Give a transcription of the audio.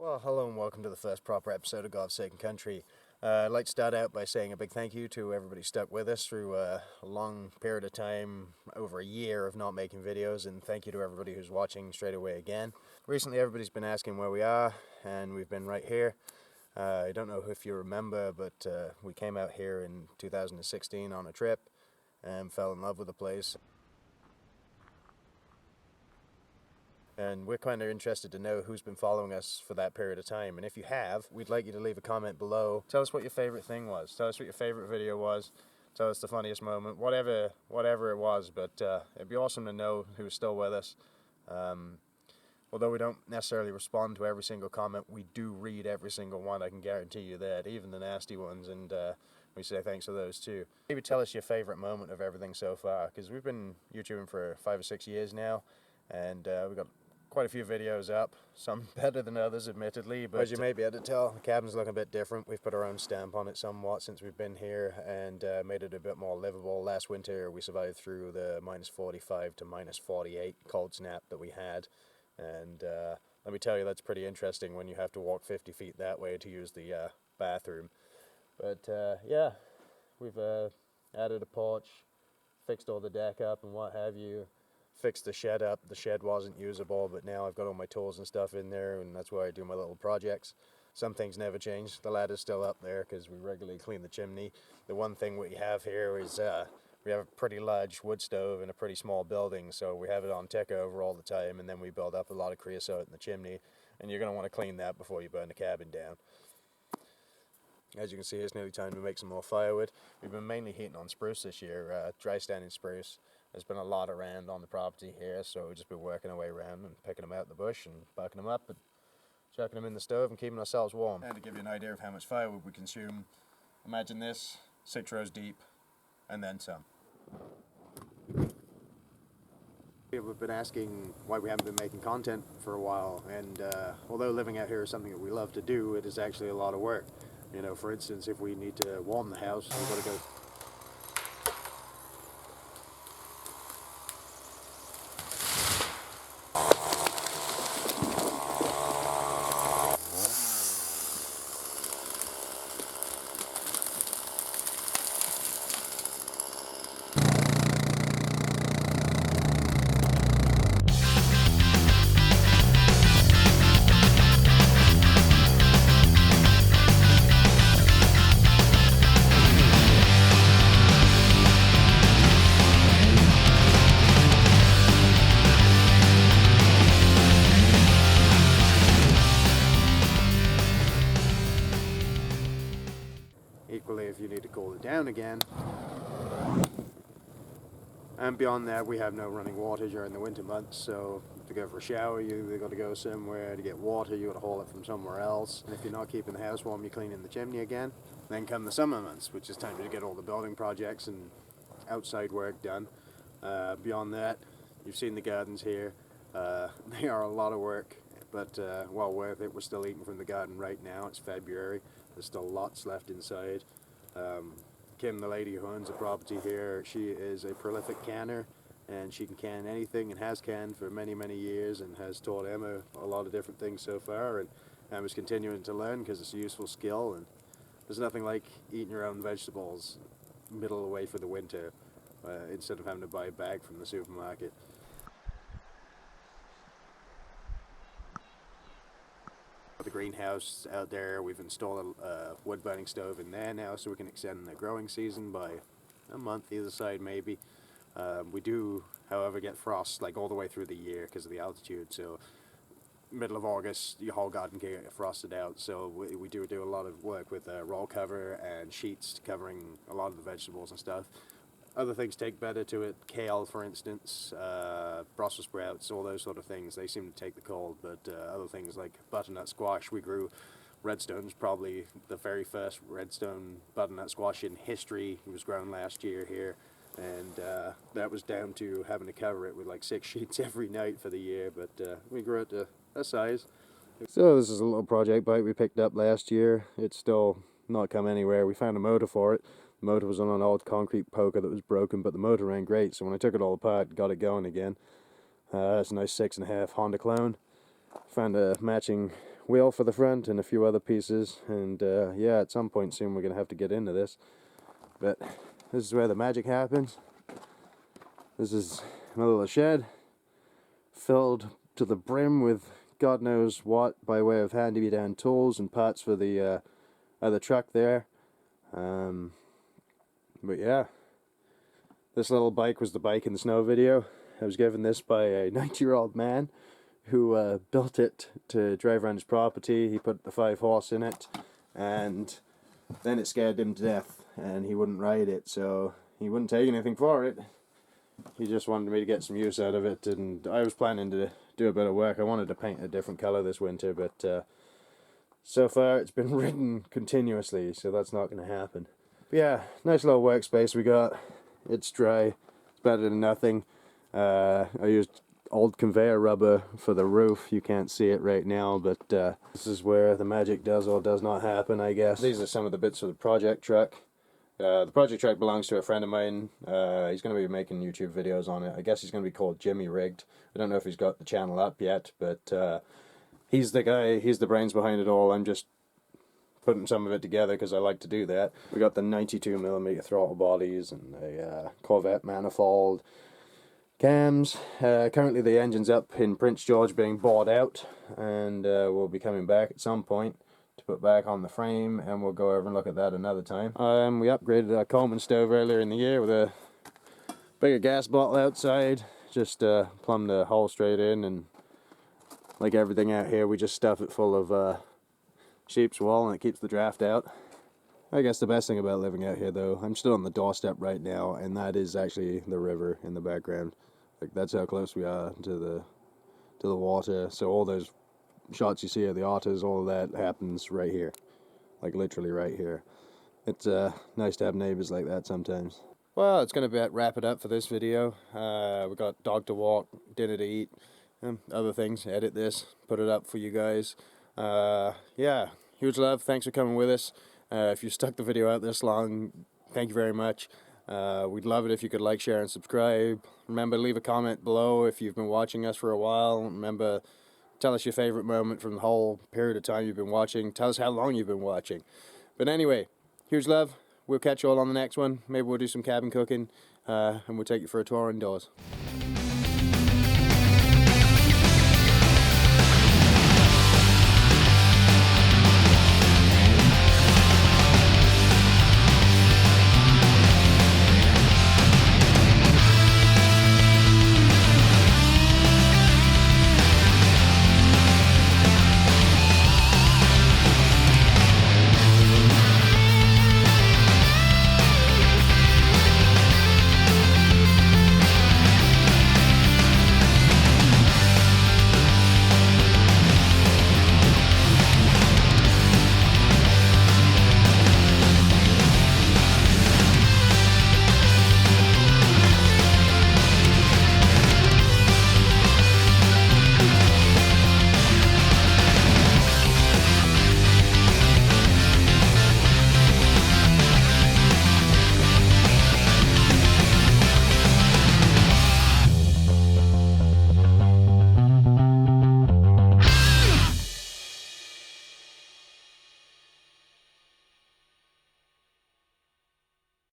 Well, hello and welcome to the first proper episode of Godforsaken Country. I'd like to start out by saying a big thank you to everybody stuck with us through a long period of time, over a year of not making videos, and thank you to everybody who's watching straight away again. Recently everybody's been asking where we are, and we've been right here. I don't know if you remember, but we came out here in 2016 on a trip and fell in love with the place. And we're kind of interested to know who's been following us for that period of time. And if you have, we'd like you to leave a comment below. Tell us what your favorite thing was. Tell us what your favorite video was. Tell us the funniest moment. Whatever it was. But it'd be awesome to know who's still with us. Although we don't necessarily respond to every single comment, we do read every single one. I can guarantee you that, even the nasty ones. And we say thanks for those too. Maybe tell us your favorite moment of everything so far, because we've been YouTubing for 5 or 6 years now, and we've got quite a few videos up, some better than others admittedly, but as you may be able to tell, the cabin's looking a bit different. We've put our own stamp on it somewhat since we've been here, and made it a bit more livable. Last winter we survived through the -45 to -48 cold snap that we had, and let me tell you, that's pretty interesting when you have to walk 50 feet that way to use the bathroom. But yeah, we've added a porch, fixed all the deck up and what have you, fixed the shed up. The shed wasn't usable, but now I've got all my tools and stuff in there, and that's where I do my little projects. Some things never change. The ladder's still up there because we regularly clean the chimney. The one thing we have here is we have a pretty large wood stove in a pretty small building, so we have it on tick over all the time, and then we build up a lot of creosote in the chimney, and you're going to want to clean that before you burn the cabin down. As you can see, it's nearly time to make some more firewood. We've been mainly heating on spruce this year, dry standing spruce. There's been a lot around on the property here, so we've just been working our way around and picking them out of the bush and barking them up and chucking them in the stove and keeping ourselves warm. And to give you an idea of how much firewood we consume, imagine this, 6 rows deep, and then some. People have been asking why we haven't been making content for a while, and although living out here is something that we love to do, it is actually a lot of work. You know, for instance, if we need to warm the house, we've got to go. Equally, if you need to cool it down again. And beyond that, we have no running water during the winter months, so to go for a shower, you either got to go somewhere. To get water, you got to haul it from somewhere else. And if you're not keeping the house warm, you're cleaning the chimney again. Then come the summer months, which is time to get all the building projects and outside work done. Beyond that, you've seen the gardens here. They are a lot of work, but well worth it. We're still eating from the garden right now. It's February. There's still lots left inside. Kim, the lady who owns the property here, she is a prolific canner, and she can can anything and has canned for many, many years, and has taught Emma a lot of different things so far, and Emma's continuing to learn because it's a useful skill. And there's nothing like eating your own vegetables middle of the way for the winter instead of having to buy a bag from the supermarket. The greenhouse out there, we've installed a wood burning stove in there now, so we can extend the growing season by a month either side maybe. We do, however, get frost like all the way through the year because of the altitude, so middle of August your whole garden can get frosted out, so we do a lot of work with roll cover and sheets covering a lot of the vegetables and stuff. Other things take better to it. Kale, for instance, Brussels sprouts, all those sort of things, they seem to take the cold, but other things like butternut squash, we grew redstones, probably the very first redstone butternut squash in history. It was grown last year here, and that was down to having to cover it with like 6 sheets every night for the year, but we grew it to that size. So this is a little project bike we picked up last year. It's still not come anywhere. We found a motor for it. The motor was on an old concrete poker that was broken, but the motor ran great, so when I took it all apart, got it going again. It's a nice 6.5 Honda clone. Found a matching wheel for the front and a few other pieces, and yeah, at some point soon we're going to have to get into this. But this is where the magic happens. This is my little shed, filled to the brim with God knows what by way of handy-me-down tools and parts for the other truck there. But yeah, this little bike was the bike in the snow video. I was given this by a 90-year-old man who built it to drive around his property. He put the 5-horse in it, and then it scared him to death, and he wouldn't ride it, so he wouldn't take anything for it. He just wanted me to get some use out of it, and I was planning to do a bit of work. I wanted to paint a different color this winter, but so far it's been ridden continuously, so that's not going to happen. But yeah, nice little workspace we got. It's dry. It's better than nothing. I used old conveyor rubber for the roof. You can't see it right now, but this is where the magic does or does not happen, I guess. These are some of the bits of the project truck. The project truck belongs to a friend of mine. He's going to be making YouTube videos on it. I guess he's going to be called Jimmy Rigged. I don't know if he's got the channel up yet, but he's the guy, he's the brains behind it all. I'm just putting some of it together because I like to do that. We got the 92mm throttle bodies and a Corvette manifold. Cams. Currently the engine's up in Prince George being bought out, and we'll be coming back at some point to put back on the frame, and we'll go over and look at that another time. We upgraded our Coleman stove earlier in the year with a bigger gas bottle outside. Just plumb the hole straight in, and like everything out here we just stuff it full of sheep's wool, and it keeps the draft out. I guess the best thing about living out here, though, I'm still on the doorstep right now, and that is actually the river in the background. Like, that's how close we are to the water. So all those shots you see of the otters, all of that happens right here, like literally right here. It's nice to have neighbors like that sometimes. Well, it's going to wrap it up for this video. We got dog to walk, dinner to eat, and other things. Edit this, put it up for you guys. Yeah, huge love. Thanks for coming with us. If you stuck the video out this long, thank you very much. We'd love it if you could like, share, and subscribe. Remember, leave a comment below if you've been watching us for a while. Remember, tell us your favorite moment from the whole period of time you've been watching. Tell us how long you've been watching. But anyway, huge love. We'll catch you all on the next one. Maybe we'll do some cabin cooking, and we'll take you for a tour indoors.